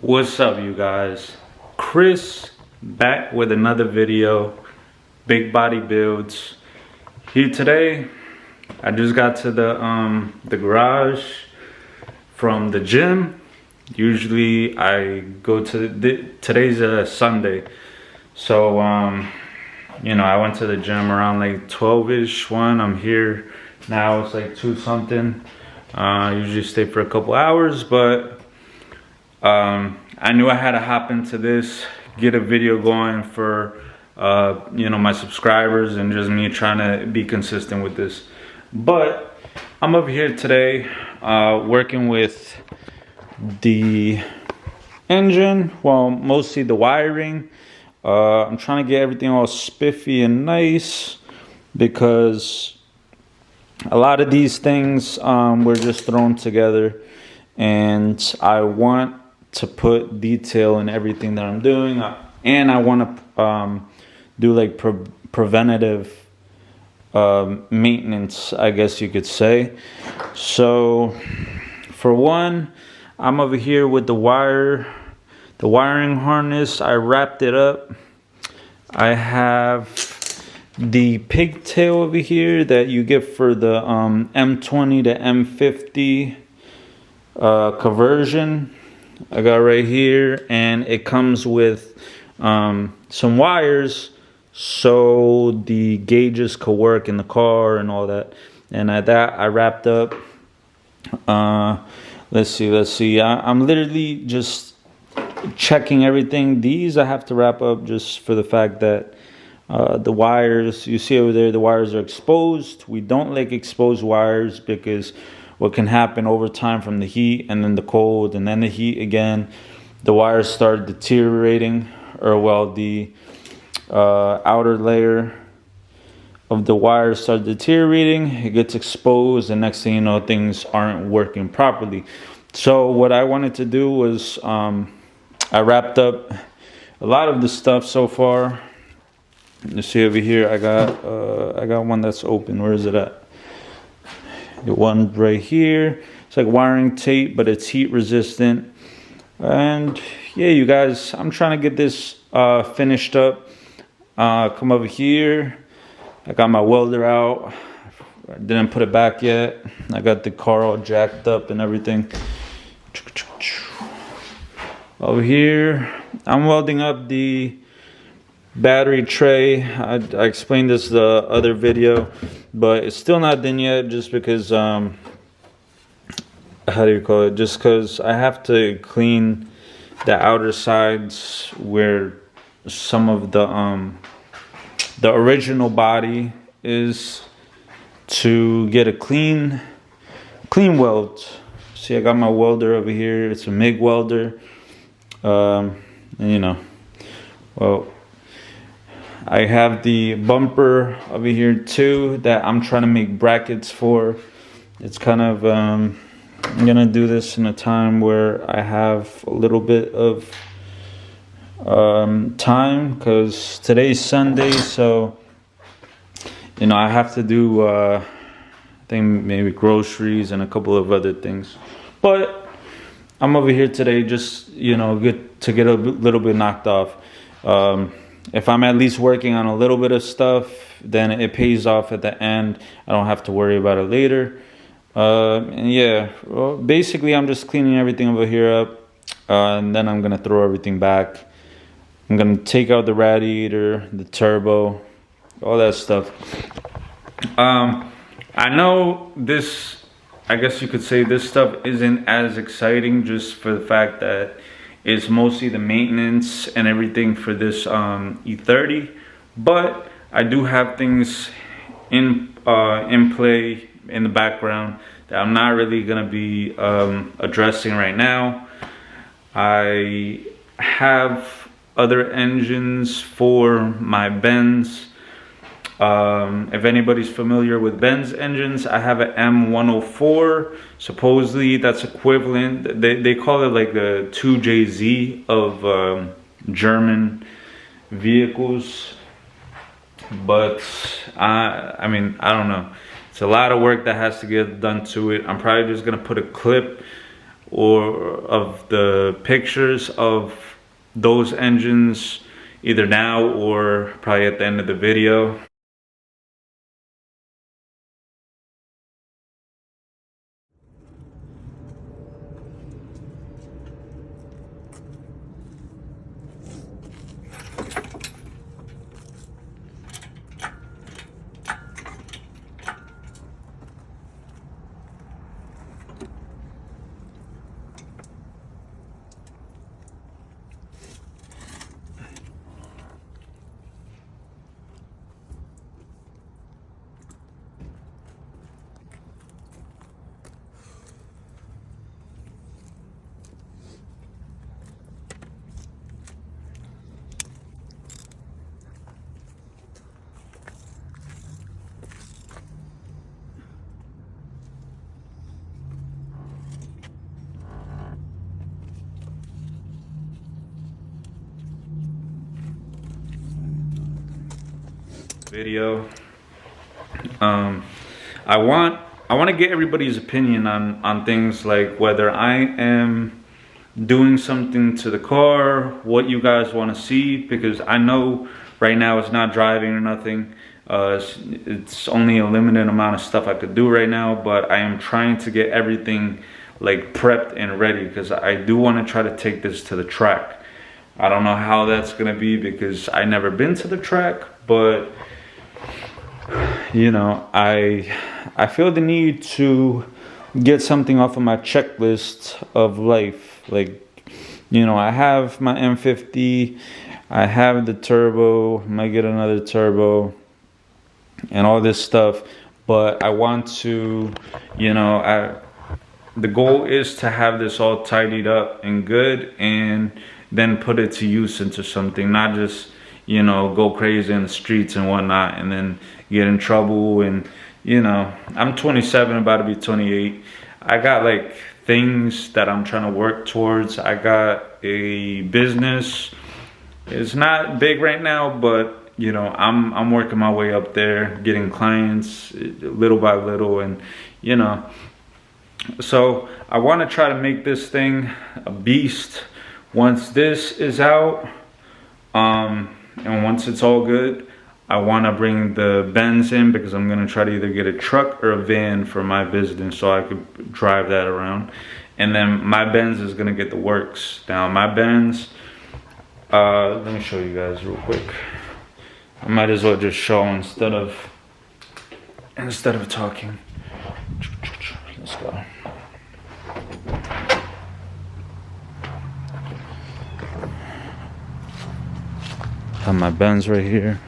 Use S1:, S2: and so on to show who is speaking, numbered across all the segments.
S1: What's up, you guys? Chris back with another video. Big body builds here today. I just got to the garage from the gym. Usually I go to today's a Sunday, so you know, I went to the gym around like 12ish. I'm here now. It's like 2 something. I usually stay for a couple hours, but I knew I had to hop into this, get a video going for you know, my subscribers, and just me trying to be consistent with this. But I'm over here today working with the engine, well, mostly the wiring. I'm trying to get everything all spiffy and nice because a lot of these things were just thrown together, and I want to put detail in everything that I'm doing, and I want to do like preventative maintenance, I guess you could say. So for one, I'm over here with the wiring harness. I wrapped it up. I have the pigtail over here that you get for the M20 to M50 conversion. I got right here, and it comes with some wires so the gauges could work in the car and all that. And at that, I wrapped up. Let's see. I'm literally just checking everything. These I have to wrap up just for the fact that the wires, you see over there, the wires are exposed. We don't like exposed wires because what can happen over time from the heat and then the cold and then the heat again, the wires start deteriorating, or well, the outer layer of the wires start deteriorating. It gets exposed, and next thing you know, things aren't working properly. So what I wanted to do was I wrapped up a lot of the stuff so far. You see over here, I got one that's open. Where is it at? The one right here. It's like wiring tape, but it's heat resistant. And yeah, you guys, I'm trying to get this finished up. Come over here. I got my welder out. I didn't put it back yet. I got the car all jacked up and everything. Over here, I'm welding up the battery tray. I explained this the other video, but it's still not done yet, just because how do you call it, just because I have to clean the outer sides where some of the original body is, to get a clean weld. See, I got my welder over here. It's a MIG welder, and you know, well, I have the bumper over here too that I'm trying to make brackets for. It's kind of I'm gonna do this in a time where I have a little bit of time, because today's Sunday, so you know, I have to do I think maybe groceries and a couple of other things. But I'm over here today just, you know, to get a little bit knocked off. If I'm at least working on a little bit of stuff, then it pays off at the end. I don't have to worry about it later. And yeah, well, basically I'm just cleaning everything over here up, and then I'm gonna throw everything back. I'm gonna take out the radiator, the turbo, all that stuff. I know this, I guess you could say this stuff isn't as exciting, just for the fact that it's mostly the maintenance and everything for this e30, but I do have things in play in the background that I'm not really gonna be addressing right now. I have other engines for my Benz. If anybody's familiar with Benz engines, I have an M104. Supposedly that's equivalent, they call it like the 2JZ of German vehicles, but I mean, I don't know. It's a lot of work that has to get done to it. I'm probably just gonna put a clip or of the pictures of those engines either now or probably at the end of the video. Video. I want to get everybody's opinion on things like whether I am doing something to the car, what you guys want to see, because I know right now it's not driving or nothing. It's only a limited amount of stuff I could do right now, but I am trying to get everything like prepped and ready because I do want to try to take this to the track. I don't know how that's gonna be because I never been to the track, but you know, I feel the need to get something off of my checklist of life. Like, you know, I have my M50, I have the turbo, might get another turbo and all this stuff, but I want to, you know, the goal is to have this all tidied up and good and then put it to use into something, not just, you know, go crazy in the streets and whatnot and then get in trouble. And you know, I'm 27, about to be 28. I got like things that I'm trying to work towards. I got a business. It's not big right now, but you know, I'm working my way up there, getting clients little by little, and you know, so I want to try to make this thing a beast once this is out, and once it's all good. I want to bring the Benz in because I'm going to try to either get a truck or a van for my business so I could drive that around. And then my Benz is going to get the works. Now my Benz, let me show you guys real quick. I might as well just show instead of talking. Let's go. Have my Benz right here.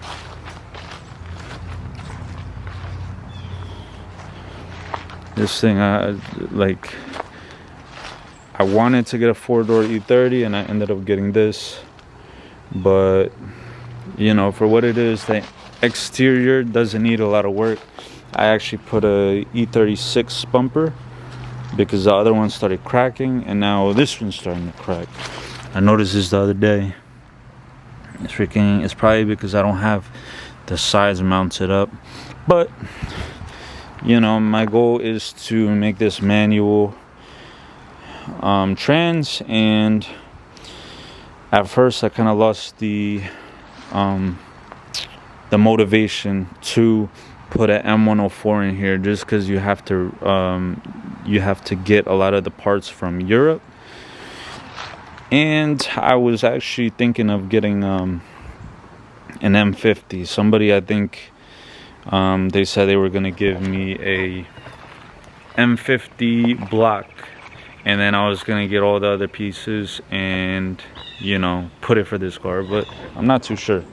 S1: This thing, I wanted to get a 4-door E30 and I ended up getting this, but you know, for what it is, the exterior doesn't need a lot of work. I actually put a e36 bumper because the other one started cracking and now this one's starting to crack. I noticed this the other day. It's probably because I don't have the sides mounted up, but you know, my goal is to make this manual trans, and at first I kind of lost the motivation to put an M104 in here just because you have to get a lot of the parts from Europe. And I was actually thinking of getting an M50. Somebody, I think, they said they were going to give me a M50 block, and then I was going to get all the other pieces and, you know, put it for this car, but I'm not too sure.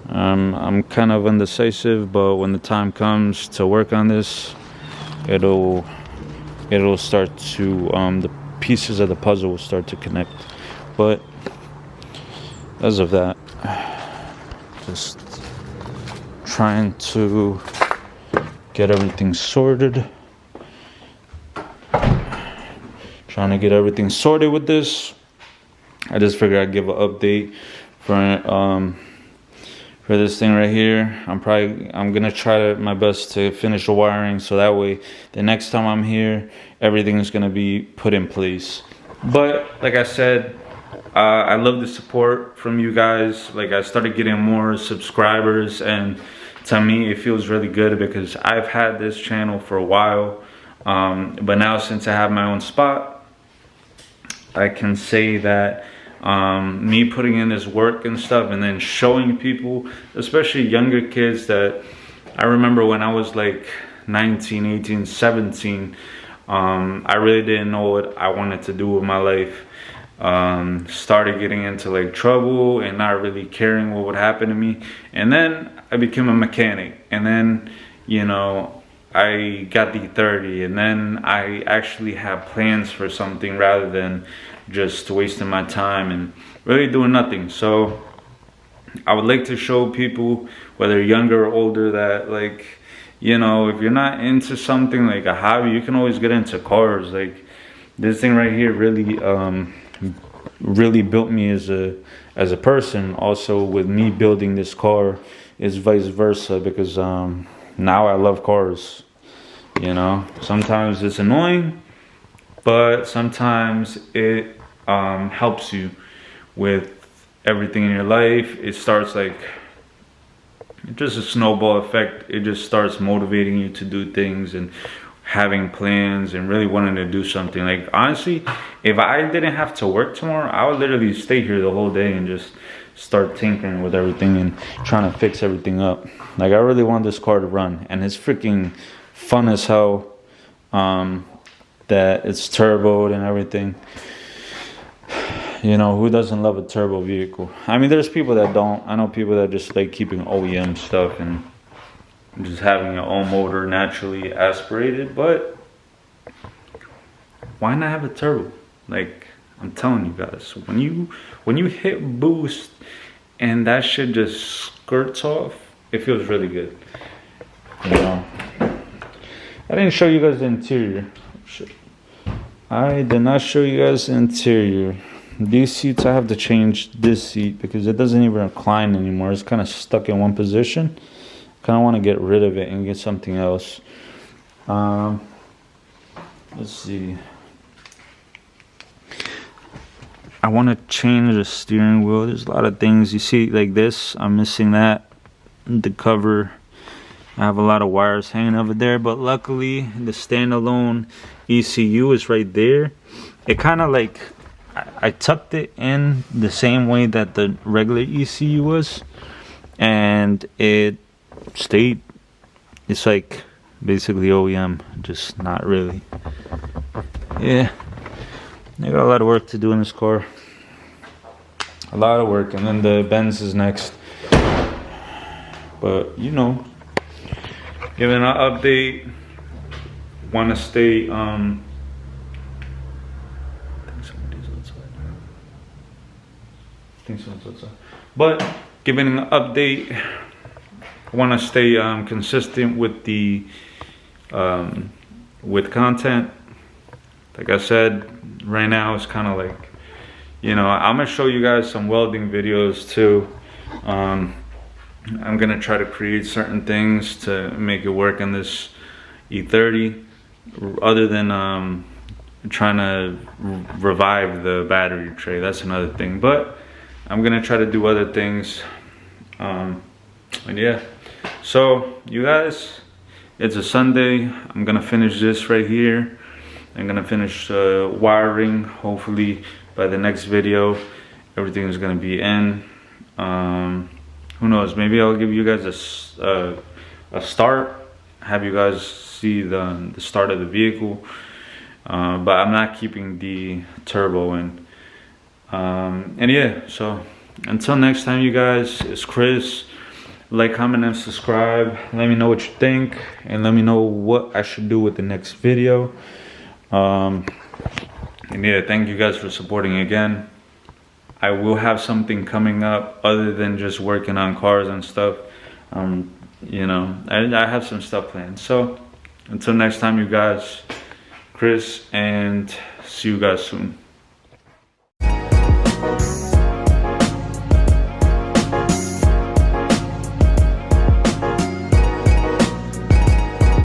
S1: I'm kind of indecisive, but when the time comes to work on this, it'll start to, the pieces of the puzzle will start to connect. But as of that, just trying to get everything sorted. Trying to get everything sorted with for this thing right here. I'm gonna try my best to finish the wiring, so that way the next time I'm here, everything is gonna be put in place. But like I said, I love the support from you guys. Like, I started getting more subscribers, and to me it feels really good because I've had this channel for a while, but now since I have my own spot, I can say that me putting in this work and stuff, and then showing people, especially younger kids, that I remember when I was like 19, 18, 17, I really didn't know what I wanted to do with my life. Started getting into like trouble and not really caring what would happen to me, and then I became a mechanic, and then, you know, I got the e30, and then I actually have plans for something rather than just wasting my time and really doing nothing. So I would like to show people, whether younger or older, that, like, you know, if you're not into something like a hobby, you can always get into cars. Like, this thing right here really really built me as a person. Also, with me building this car, is vice versa, because now I love cars. You know, sometimes it's annoying, but sometimes it helps you with everything in your life. It starts like just a snowball effect. It just starts motivating you to do things and having plans and really wanting to do something. Like, honestly, if I didn't have to work tomorrow, I would literally stay here the whole day and just start tinkering with everything and trying to fix everything up. Like, I really want this car to run, and it's freaking fun as hell, that it's turboed and everything. You know, who doesn't love a turbo vehicle? I mean, there's people that don't. I know people that just like keeping OEM stuff and just having your own motor naturally aspirated, but why not have a turbo? Like, I'm telling you guys, when you hit boost and that shit just skirts off, it feels really good. You know, I didn't show you guys the interior. I did not show you guys the interior. These seats, I have to change this seat because it doesn't even recline anymore. It's kind of stuck in one position. Kind of want to get rid of it and get something else. Let's see. I want to change the steering wheel. There's a lot of things. You see, like this, I'm missing that. The cover, I have a lot of wires hanging over there, but luckily the standalone ECU is right there. It kind of like, I tucked it in the same way that the regular ECU was, and it stayed. It's like basically OEM, just not really. Yeah, I got a lot of work to do in this car. A lot of work, and then the Benz is next. But, you know, giving an update. Want to stay. I think someone's outside. But giving an update. I want to stay consistent with the with content. Like I said, right now it's kind of like, you know, I'm gonna show you guys some welding videos too. I'm gonna try to create certain things to make it work in this e30, other than trying to revive the battery tray. That's another thing, but I'm gonna try to do other things. And yeah, so you guys, it's a Sunday. I'm gonna finish this right here. I'm gonna finish wiring. Hopefully by the next video everything is gonna be in. Who knows, maybe I'll give you guys a start, have you guys see the start of the vehicle, but I'm not keeping the turbo in. And yeah, so until next time, you guys, it's Chris. Like, comment, and subscribe. Let me know what you think, and let me know what I should do with the next video. And yeah, thank you guys for supporting again. I will have something coming up other than just working on cars and stuff. You know, I have some stuff planned. So until next time, you guys, Chris, and see you guys soon.